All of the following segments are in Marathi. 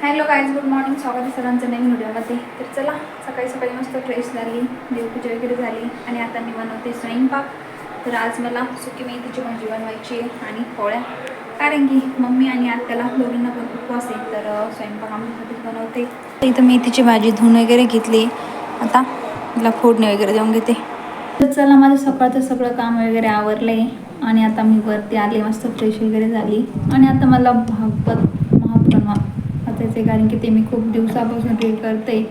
Hello guys, good morning. स्वागत आहे सरांचं नवीन व्हिडिओमध्ये. तर चला, सकाळी सकाळी मस्त फ्रेश झाली, देवपूजा वगैरे झाली आणि आता मी बनवते स्वयंपाक. तर आज मला सुकी मेथीची भाजी बनवायची आहे आणि पोळ्या, कारण की मम्मी आणि आत्याला दोघींना पण उपवास आहे. तर स्वयंपाक आमच्यासाठीच बनवते. इथं मेथीची भाजी धुवून वगैरे घेतली. आता तिला फोडणी वगैरे देऊन घेते. तर चला, माझं सकाळचं सगळं काम वगैरे आवरलं आहे आणि आता मी वरती आले, मस्त फ्रेश वगैरे झाली आणि आता मला भागवत महापुराण वाचायचं, कारण की ते मी खूप दिवसापासून रीड करते.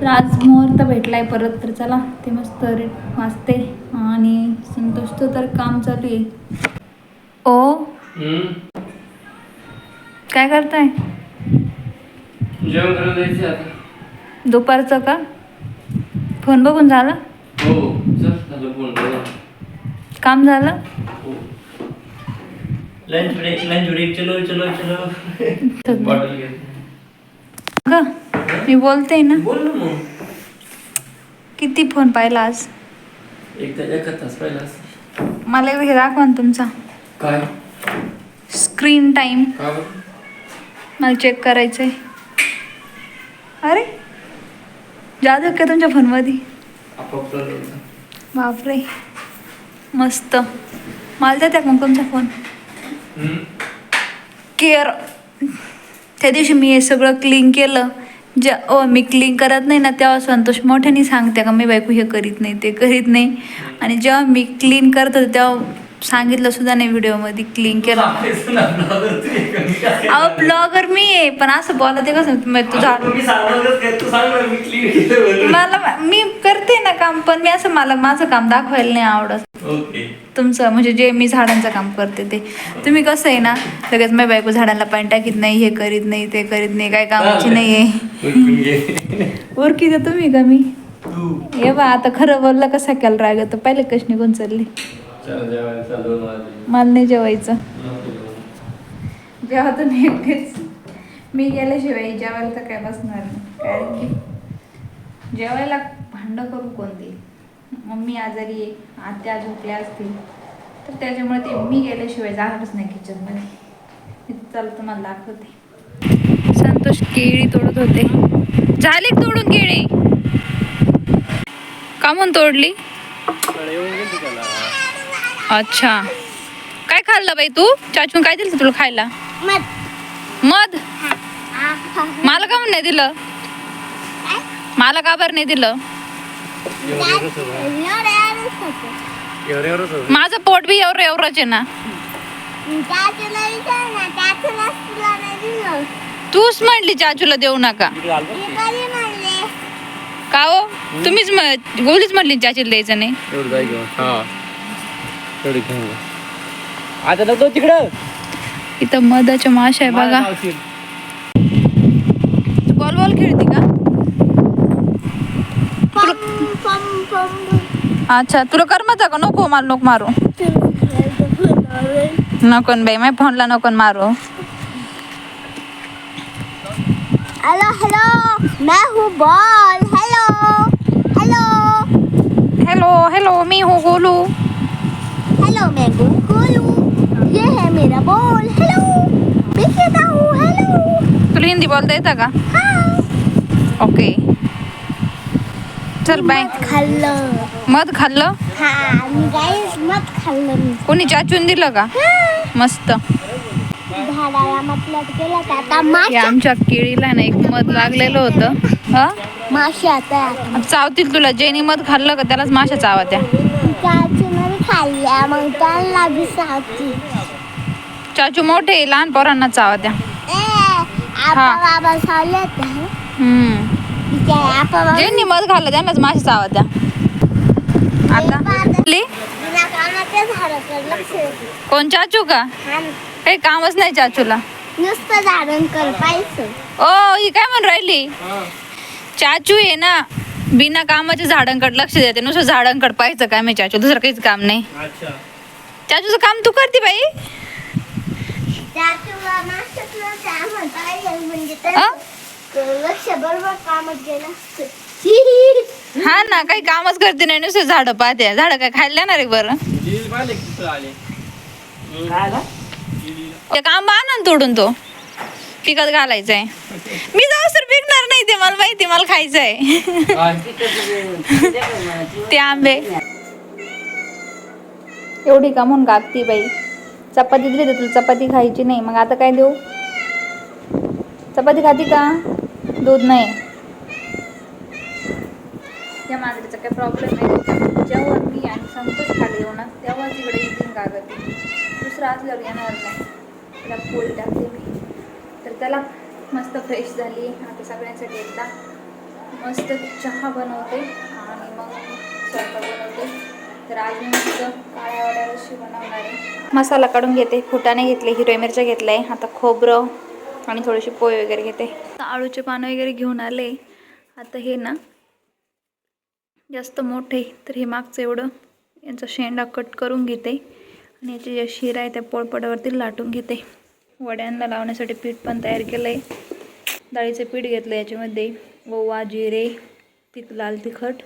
तर आज मुहूर्त भेटला आहे परत. तर चला, ते मस्त रीड वाचते आणि संतोषचं तर काम चालू आहे. ओ काय करताय? जेवण करायला जायचं आता. दुपारचं का? फोन बघून झालं? हो, झालं फोन बघा. काम झालं? हो. लंच ब्रेक चलो चलो चलो. बॉटल घे. ग मी बोलते ना. बोल ना मग. किती फोन पाहिला आज? एका तास पाहिला असेल. मला हे दाखवा ना तुमचा काय स्क्रीन टाइम. का बरं? मला चेक करायचंय. अरे जादू का तुमच्या फोनमध्ये? आपोआप चालू होतं. बापरे, मस्त. मला द्या त्या मग तुमचा फोन. केअर. त्या दिवशी मी हे सगळं क्लीन केलं. मी क्लीन करत नाही ना, तेव्हा संतोष मोठ्याने सांगते का मी बायको हे करीत नाही, ते करीत नाही. आणि जेव्हा मी क्लीन करत होते तेव्हा सांगितलं सुद्धा नाही व्हिडिओमध्ये क्लीन केलं. अहो, ब्लॉगर मी आहे, पण असं बोलते कसं तुझा. मला मी करते ना काम, पण मी असं मला माझं काम दाखवायला नाही आवडत. तुमचं म्हणजे जे मी झाडांचं काम करते ते. तुम्ही कसं आहे ना, लगेच मी बायको झाडांना पाणी टाकीत नाही, हे करीत नाही, ते करीत नाही, काय कामाची नाही आहे. ओळखी तर तुम्ही का मी? हे बा, आता खरं बोललं कसा केला राग तर पहिले कशी निघून चालली. मला नाही जेवायचं. जेव्हा तुम्ही एकटेच, मी गेल्याशिवाय जेवायला तर काय बसणार नाही. कारण की जेवायला भांडं करू कोणते? मम्मी आजारी आहे, आत्या झोपल्या असतील, तर त्याच्यामुळे ते मी गेल्याशिवाय जाणारच नाही किचनमध्ये. मी चला तुम्हाला दाखवते. संतोष केळी तोडत होते. झाली तोडून केळी? का म्हणून तोडली? अच्छा, काय खाल्लं बाई तू? चाचून काय दिलं तुला खायला? मध. मला का म्हणून नाही दिलं? मला का बरं नाही दिलं? माझं पोट बी एवढंच आहे ना. तूच म्हटली चाचूला देऊ नका का हो? तुम्हीच गोलीच म्हटली चाचीला द्यायचं नाही. आता नको तिकडं. इथं मधाच्या माशा आहे बघा. बॉल बॉल खेळते का? अच्छा, तुला करमत का? नको मला, नको मारू. नको बाई, माझ्या फोनला नको मारू. हेलो हेलो, मैं हूँ ball. Hello hello hello hello, मी हूँ गोलू. हेलो, मैं गोलू. ये है मेरा बॉल. हेलो, मैं कहता हूँ हेलो. तुला हिंदी बोलता येतं का? हाँ. ओके, चल बाय. खाल्लं. मध खाल्लं? हाँ, मी गाईस मत खाल्लं मी. कोणी चाचून दिलं का? मस्त. झाडाला मतलब केला का आता हे माशी. आमच्या केळीला ना एक मध लागलेलं होतं. हा, माशी आता चावतील तुला. जेनी मध खाल्लं का त्यालाच माशा चावत्या. चाचून खाल्ल्या, मग त्याला बी सावती. चाचू मोठे, लहान पोरांना चावत्या. आपा बाबा सावलेत. ज्यांनी मध खाल्लं त्यांनाच माशा चावत्या. आता कोण? चाचू का? काही कामच नाही चाचूला. नुसतं झाडण कर पाहिजे. ओ, ही काय म्हणून राहिली? चाचू आहे ना, बिना कामाच्या झाडांकडे लक्ष देते. नुसतं झाडांकडे पाहायचं काम आहे चाचू, दुसरं काहीच काम नाही. चाचूचं काम तू करते बाई. लक्ष बरोबर कामात गेलं. हा ना, काही कामच करते नाही, नुसतं झाडं पाहते. झाडं काय खायला येणार आहे बरं? ते काम आणा तोडून तो. पिकत घालायचंय. मी जाऊ तर पिकणार नाही ते, मला माहिती, मला खायचंय ते आंबे. एवढी का म्हणून गागती बाई. चपाती दिली तर तुला चपाती खायची नाही, मग आता काय देऊ? चपाती खाती का? दूध नाही. त्या मांजरीचा काय प्रॉब्लेम आहे, जेव्हा मी आणि संतोष खाली येऊ ना तेव्हा तिकडे येतील गागती. दुसरं असल्यावर येणार नाही. त्याला पोळी टाकते मी. तर त्याला मस्त फ्रेश झाली. आता सगळ्यांसाठी एकदा मस्त चहा बनवते आणि मग स्वयंपाक बनवते. तर आज मी मस्त काळ्या वड्या रशी बनवणार आहे. मसाला काढून घेते. फुटाणे घेतले, हिरव्या मिरच्या घेतल्या आहे. आता खोबरं आणि थोडीशी पोळी वगैरे घेते. आळूचे पानं वगैरे घेऊन आले. आता हे ना जास्त मोठे, तर हे मागचं एवढं यांचा शेंडा कट करून घेते आणि याची ज्या शिरा आहे त्या पोळपाटावरती लाटून घेते. वड्यांना लावण्यासाठी पीठ पण तयार केलं आहे. डाळीचं पीठ घेतलं, याच्यामध्ये ओवा, जिरे, लाल तिखट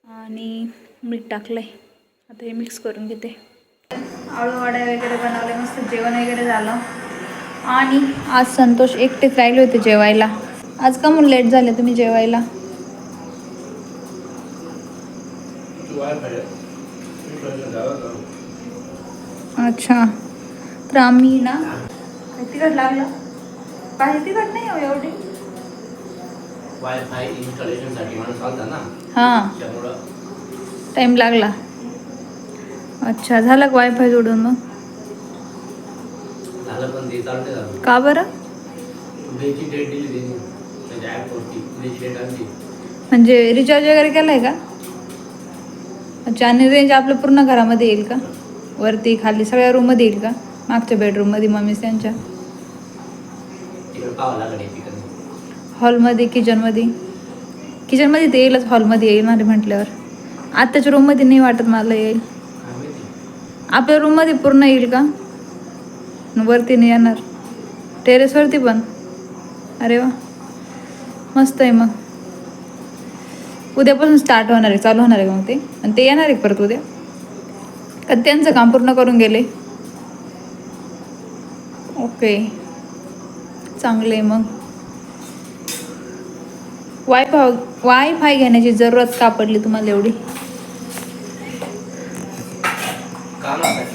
आणि मीठ टाकलं आहे. आता हे मिक्स करून घेते. आळू वड्या वगैरे बनवले, मस्त जेवण वगैरे झालं. आणि आज संतोष एकटेच राहिले होते जेवायला. आज का म्हणून लेट झाले तुम्ही जेवायला? अच्छा, तर आम्ही ना तिकट लागलं पाहिजे. तिकट नाही हो एवढी. वायफाय इन्स्टॉलेशन साठी माणूस आलता ना, हां त्यामुळं टाईम लागला. अच्छा, झालं का वायफाय जोडून? मग झालं, पण ते चालते झालं. का बरं? उद्याची डेट दिली त्यांनी त्याच्या ॲपवरती. उद्याची डेट आणली म्हणजे रिचार्ज वगैरे केलं आहे का? अच्छा, आणि रेंज आपलं पूर्ण घरामध्ये येईल का? वरती खाली सगळ्या रूममध्ये येईल का? मागच्या बेडरूममध्ये मम्मी त्यांच्या, तिकडे पाहावं लागेल तिकडे. हॉलमध्ये, किचनमध्ये? किचनमध्ये ते येईलच, हॉलमध्ये येईल माझे म्हटल्यावर. आत्ताच्या रूममध्ये नाही वाटत मला येईल. काय माहिती. आपल्या रूममध्ये पूर्ण येईल का? वरती नाही येणार? टेरेसवरती पण? अरे वा, मस्त आहे. मग उद्यापासून स्टार्ट होणार आहे, चालू होणार आहे मग ते. आणि ते येणार आहे परत उद्या का त्यांचं काम पूर्ण करून गेले? ओके, चांगलं आहे. मग वायफाय घेण्याची जरूरत का पडली तुम्हाला एवढी? कामासाठी